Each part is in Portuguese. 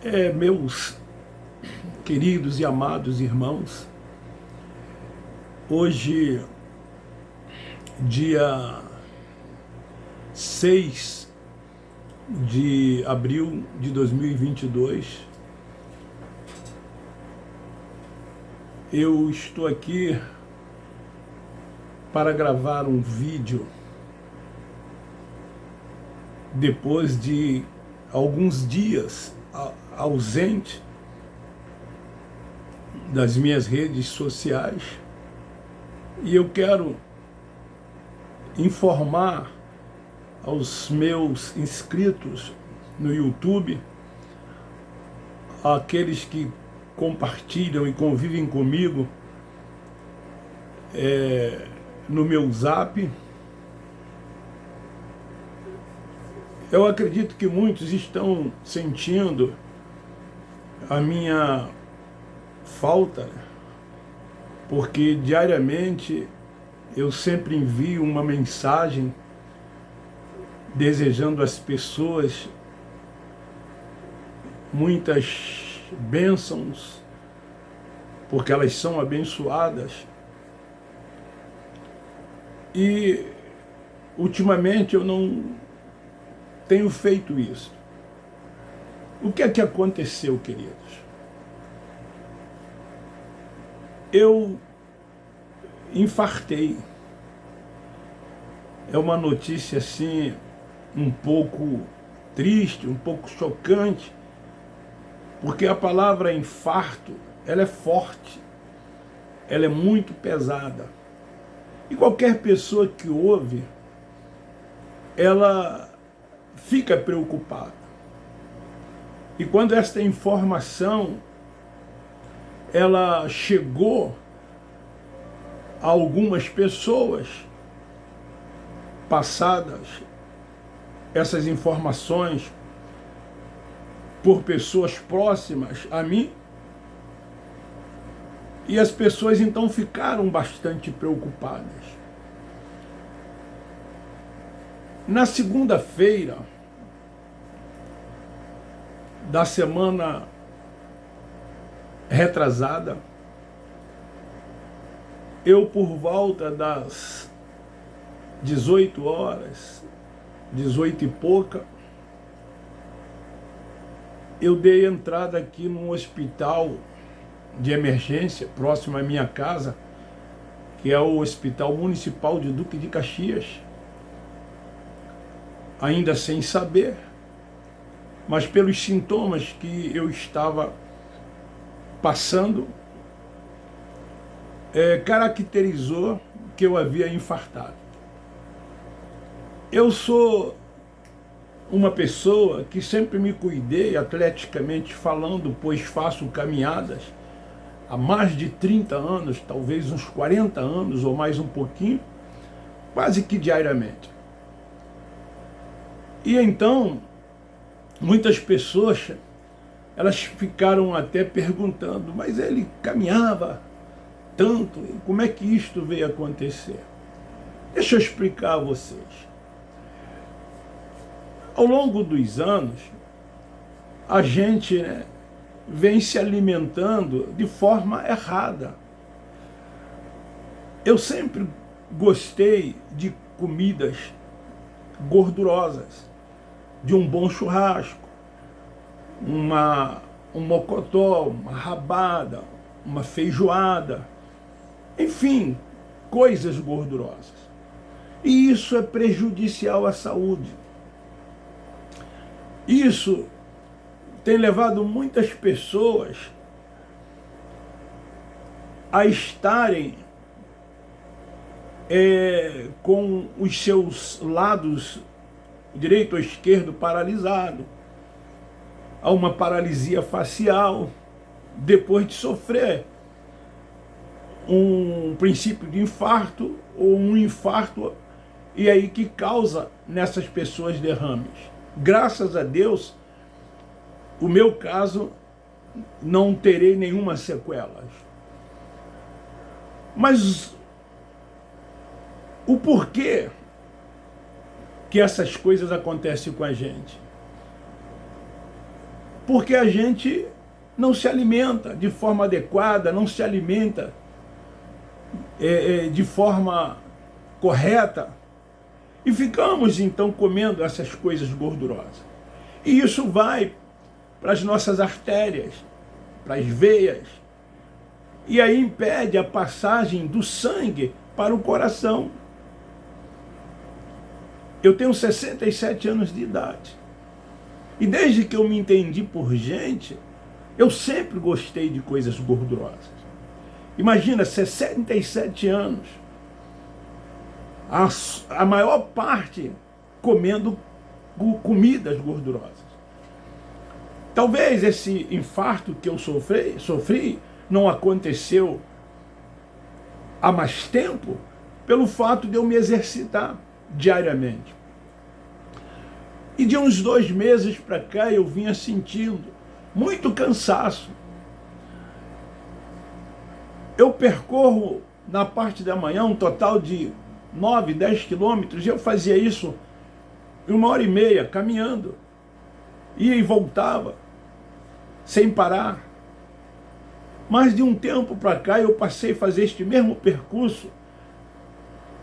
Meus queridos e amados irmãos, hoje, dia 6 de abril de 2022, eu estou aqui para gravar um vídeo depois de alguns dias ausente das minhas redes sociais, e eu quero informar aos meus inscritos no YouTube, aqueles que compartilham e convivem comigo no meu Zap. Eu acredito que muitos estão sentindo a minha falta, porque diariamente eu sempre envio uma mensagem desejando às pessoas muitas bênçãos, porque elas são abençoadas. E ultimamente eu não tenho feito isso. O que é que aconteceu, queridos? Eu infartei. É uma notícia assim um pouco triste, um pouco chocante, porque a palavra infarto, ela é forte, ela é muito pesada. E qualquer pessoa que ouve, ela fica preocupada. E quando esta informação ela chegou a algumas pessoas, passadas essas informações por pessoas próximas a mim, e as pessoas então ficaram bastante preocupadas. Na segunda-feira da semana retrasada, eu, por volta das 18 horas, 18 e pouca, eu dei entrada aqui num hospital de emergência próximo à minha casa, que é o Hospital Municipal de Duque de Caxias, ainda sem saber, mas pelos sintomas que eu estava passando, caracterizou que eu havia infartado. Eu sou uma pessoa que sempre me cuidei, atleticamente falando, pois faço caminhadas há mais de 30 anos, talvez uns 40 anos ou mais um pouquinho, quase que diariamente. E então, muitas pessoas, elas ficaram até perguntando, mas ele caminhava tanto, como é que isto veio acontecer? Deixa eu explicar a vocês. Ao longo dos anos, a gente vem se alimentando de forma errada. Eu sempre gostei de comidas gordurosas, de um bom churrasco, um mocotó, uma rabada, uma feijoada, enfim, coisas gordurosas. E isso é prejudicial à saúde. Isso tem levado muitas pessoas a estarem com os seus lados direito ou esquerdo paralisado, a uma paralisia facial, depois de sofrer um princípio de infarto ou um infarto, e aí que causa nessas pessoas derrames. Graças a Deus, o meu caso, não terei nenhuma sequela. Mas o porquê que essas coisas acontecem com a gente? porque a gente não se alimenta de forma adequada, não se alimenta de forma correta, e ficamos então comendo essas coisas gordurosas. E isso vai para as nossas artérias, para as veias, e aí impede a passagem do sangue para o coração. Eu tenho 67 anos de idade, e desde que eu me entendi por gente, eu sempre gostei de coisas gordurosas. Imagina, 67 anos, a maior parte comendo comidas gordurosas. Talvez esse infarto que eu sofri não aconteceu há mais tempo pelo fato de eu me exercitar diariamente. E de uns 2 meses para cá eu vinha sentindo muito cansaço. Eu percorro na parte da manhã um total de 9, 10 quilômetros, e eu fazia isso em 1h30 caminhando. Ia e voltava, sem parar. Mas de um tempo para cá eu passei a fazer este mesmo percurso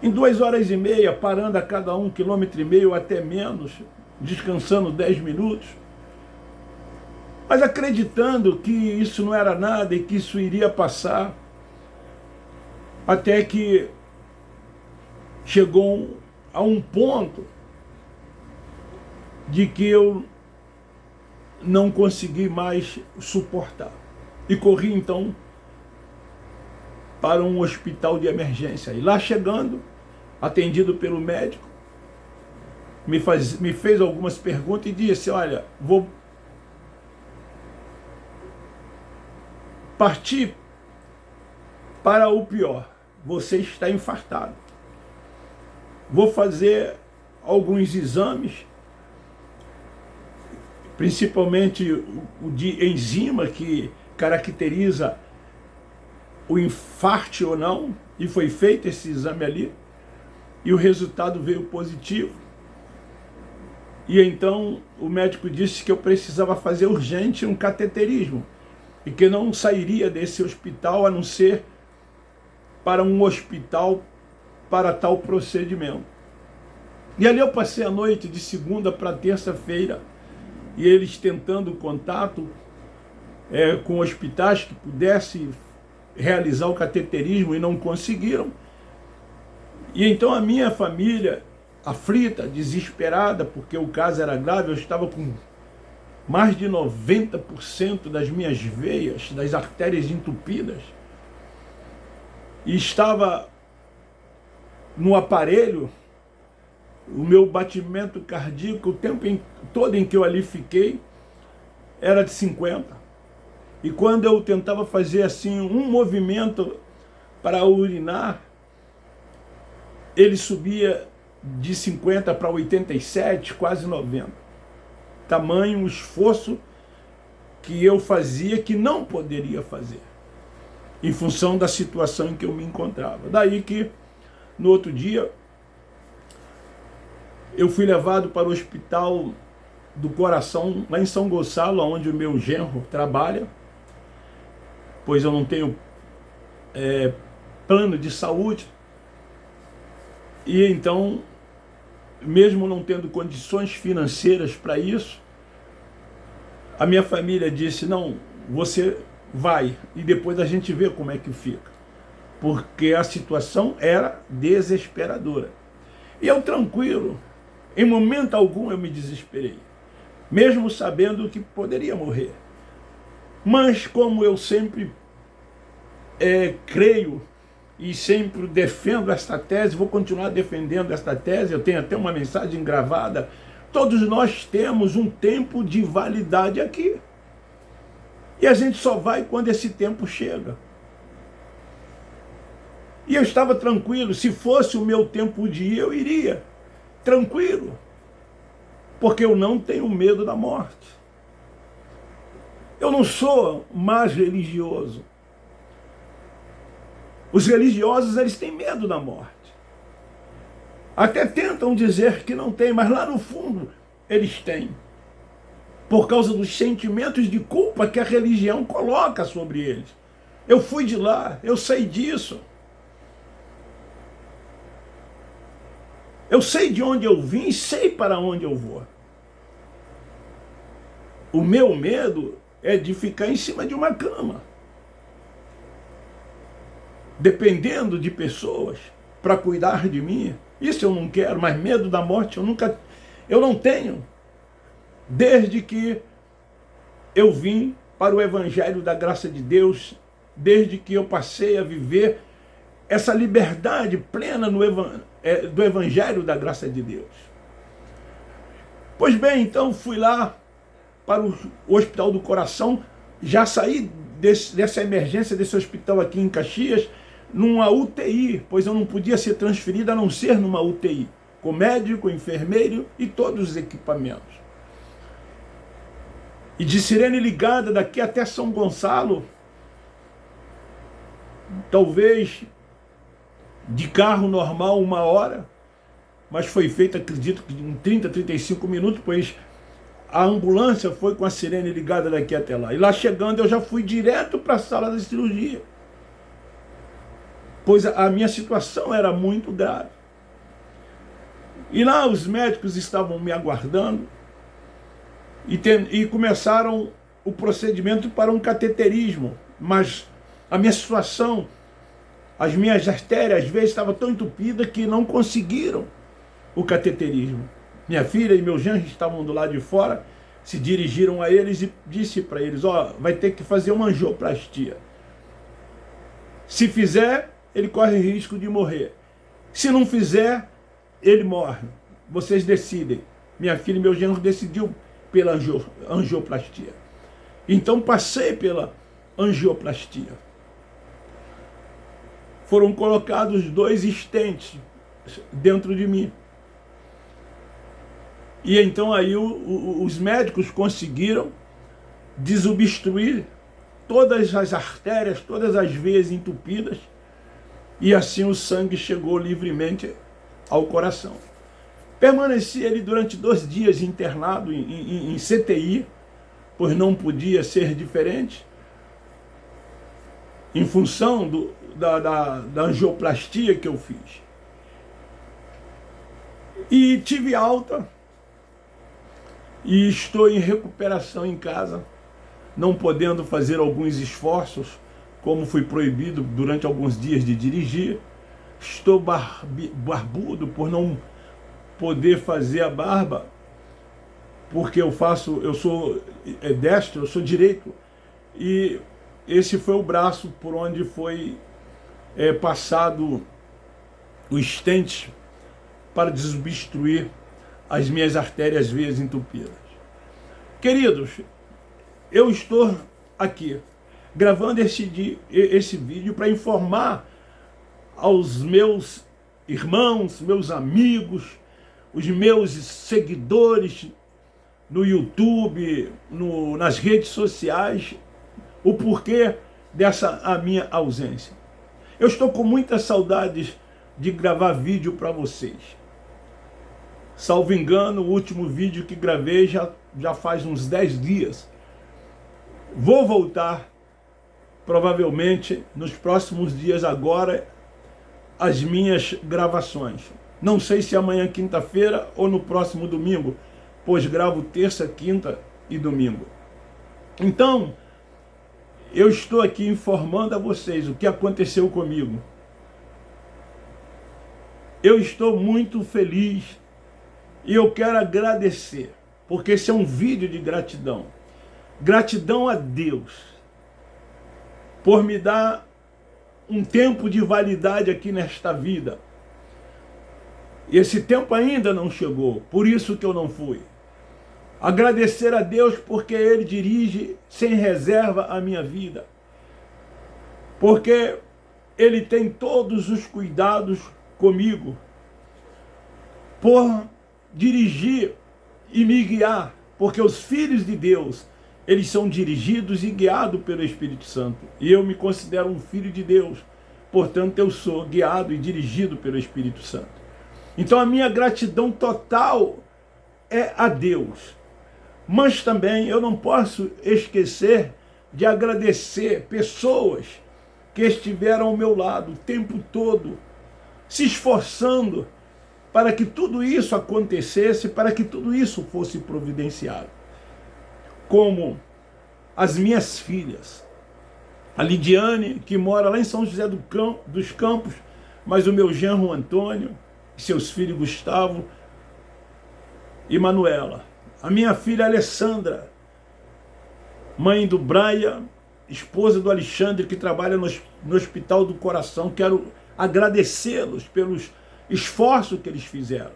em 2h30, parando a cada 1,5 km ou até menos, descansando 10 minutos. Mas acreditando que isso não era nada e que isso iria passar, até que chegou a um ponto de que eu não consegui mais suportar. E corri então para um hospital de emergência. E lá chegando, atendido pelo médico, me fez algumas perguntas e disse: olha, vou partir para o pior. Você está infartado. Vou fazer alguns exames, principalmente o de enzima que caracteriza o infarto ou não, e foi feito esse exame ali, e o resultado veio positivo. E então o médico disse que eu precisava fazer urgente um cateterismo, e que não sairia desse hospital a não ser para um hospital para tal procedimento. E ali eu passei a noite de segunda para terça-feira, e eles tentando contato com hospitais que pudessem realizar o cateterismo e não conseguiram. E então a minha família, aflita, desesperada, porque o caso era grave, eu estava com mais de 90% das minhas veias, das artérias entupidas, e estava no aparelho, o meu batimento cardíaco, o tempo todo em que eu ali fiquei, era de 50. E quando eu tentava fazer assim um movimento para urinar, ele subia de 50 para 87, quase 90. Tamanho o esforço que eu fazia, que não poderia fazer, em função da situação em que eu me encontrava. Daí que, no outro dia, eu fui levado para o Hospital do Coração, lá em São Gonçalo, onde o meu genro trabalha, pois eu não tenho plano de saúde. E então, mesmo não tendo condições financeiras para isso, a minha família disse: não, você vai, e depois a gente vê como é que fica. Porque a situação era desesperadora. E eu tranquilo, em momento algum eu me desesperei, mesmo sabendo que poderia morrer. Mas como eu sempre creio e sempre defendo esta tese, vou continuar defendendo esta tese, eu tenho até uma mensagem gravada: todos nós temos um tempo de validade aqui. E a gente só vai quando esse tempo chega. E eu estava tranquilo, se fosse o meu tempo de ir, eu iria. Tranquilo. Porque eu não tenho medo da morte. Eu não sou mais religioso. Os religiosos, eles têm medo da morte. Até tentam dizer que não tem, mas lá no fundo eles têm. por causa dos sentimentos de culpa que a religião coloca sobre eles. Eu fui de lá, eu sei disso. Eu sei de onde eu vim e sei para onde eu vou. O meu medo é de ficar em cima de uma cama, dependendo de pessoas para cuidar de mim. Isso eu não quero, mas medo da morte eu não tenho. Desde que eu vim para o Evangelho da graça de Deus, desde que eu passei a viver essa liberdade plena do Evangelho da graça de Deus. Pois bem, então fui lá para o Hospital do Coração, já saí dessa emergência, desse hospital aqui em Caxias, numa UTI, pois eu não podia ser transferido a não ser numa UTI, com médico, enfermeiro e todos os equipamentos. E de sirene ligada daqui até São Gonçalo, talvez de carro normal 1 hora, mas foi feito, acredito que em 30, 35 minutos, pois a ambulância foi com a sirene ligada daqui até lá. E lá chegando eu já fui direto para a sala de cirurgia, pois a minha situação era muito grave. E lá os médicos estavam me aguardando e começaram o procedimento para um cateterismo, mas a minha situação, as minhas artérias às vezes estavam tão entupidas que não conseguiram o cateterismo. Minha filha e meu genro estavam do lado de fora, se dirigiram a eles e disse para eles: vai ter que fazer uma angioplastia. Se fizer, ele corre risco de morrer. Se não fizer, ele morre. Vocês decidem. Minha filha e meu genro decidiu pela angioplastia. Então passei pela angioplastia. Foram colocados 2 stents dentro de mim. E então aí os médicos conseguiram desobstruir todas as artérias, todas as veias entupidas, e assim o sangue chegou livremente ao coração. Permaneci ali durante 2 dias internado em CTI, pois não podia ser diferente, em função da angioplastia que eu fiz. E tive alta, e estou em recuperação em casa, não podendo fazer alguns esforços, como fui proibido durante alguns dias de dirigir. Estou barbudo por não poder fazer a barba, porque eu sou destro, eu sou direito, e esse foi o braço por onde foi passado o stent para desobstruir as minhas artérias, veias entupidas. Queridos, eu estou aqui gravando esse vídeo para informar aos meus irmãos, meus amigos, os meus seguidores no YouTube, nas redes sociais, o porquê dessa a minha ausência. Eu estou com muitas saudades de gravar vídeo para vocês. Salvo engano, o último vídeo que gravei já faz uns 10 dias. Vou voltar, provavelmente, nos próximos dias agora, as minhas gravações. Não sei se amanhã, quinta-feira, ou no próximo domingo, pois gravo terça, quinta e domingo. Então, eu estou aqui informando a vocês o que aconteceu comigo. Eu estou muito feliz e eu quero agradecer, porque esse é um vídeo de gratidão. Gratidão a Deus por me dar um tempo de validade aqui nesta vida. E esse tempo ainda não chegou, por isso que eu não fui. Agradecer a Deus porque Ele dirige sem reserva a minha vida. Porque Ele tem todos os cuidados comigo. Por dirigir e me guiar. Porque os filhos de Deus, eles são dirigidos e guiados pelo Espírito Santo. E eu me considero um filho de Deus. Portanto, eu sou guiado e dirigido pelo Espírito Santo. Então, a minha gratidão total é a Deus. Mas também eu não posso esquecer de agradecer pessoas que estiveram ao meu lado o tempo todo, se esforçando para que tudo isso acontecesse, para que tudo isso fosse providenciado. Como as minhas filhas, a Lidiane, que mora lá em São José dos Campos, mas o meu genro Antônio, seus filhos Gustavo e Manuela. A minha filha Alessandra, mãe do Braia, esposa do Alexandre, que trabalha no Hospital do Coração. Quero agradecê-los pelos esforços que eles fizeram.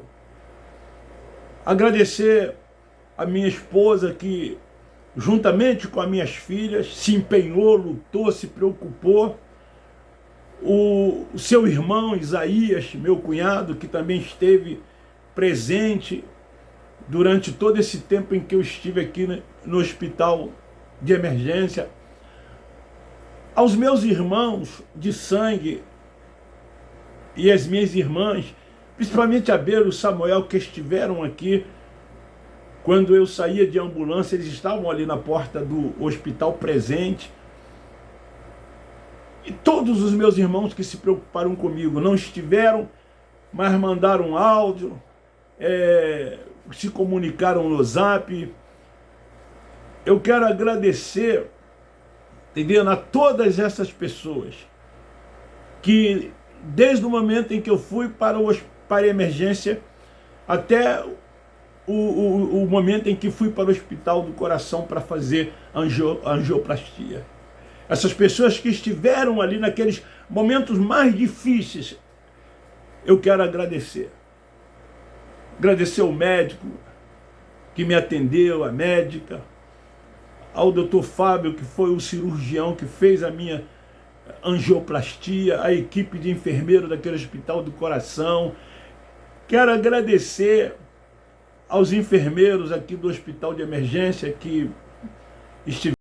Agradecer a minha esposa que, juntamente com as minhas filhas, se empenhou, lutou, se preocupou. O seu irmão Isaías, meu cunhado, que também esteve presente durante todo esse tempo em que eu estive aqui no hospital de emergência. Aos meus irmãos de sangue e as minhas irmãs, principalmente a Bela e o Samuel, que estiveram aqui quando eu saía de ambulância, eles estavam ali na porta do hospital presente. E todos os meus irmãos que se preocuparam comigo não estiveram, mas mandaram áudio, se comunicaram no Zap. Eu quero agradecer, entendendo, a todas essas pessoas que, desde o momento em que eu fui para a emergência até o momento em que fui para o Hospital do Coração para fazer angioplastia. Essas pessoas que estiveram ali naqueles momentos mais difíceis, eu quero agradecer. Agradecer ao médico que me atendeu, a médica, ao doutor Fábio, que foi o cirurgião que fez a minha angioplastia, a equipe de enfermeiro daquele Hospital do Coração. Quero agradecer aos enfermeiros aqui do Hospital de Emergência que estiveram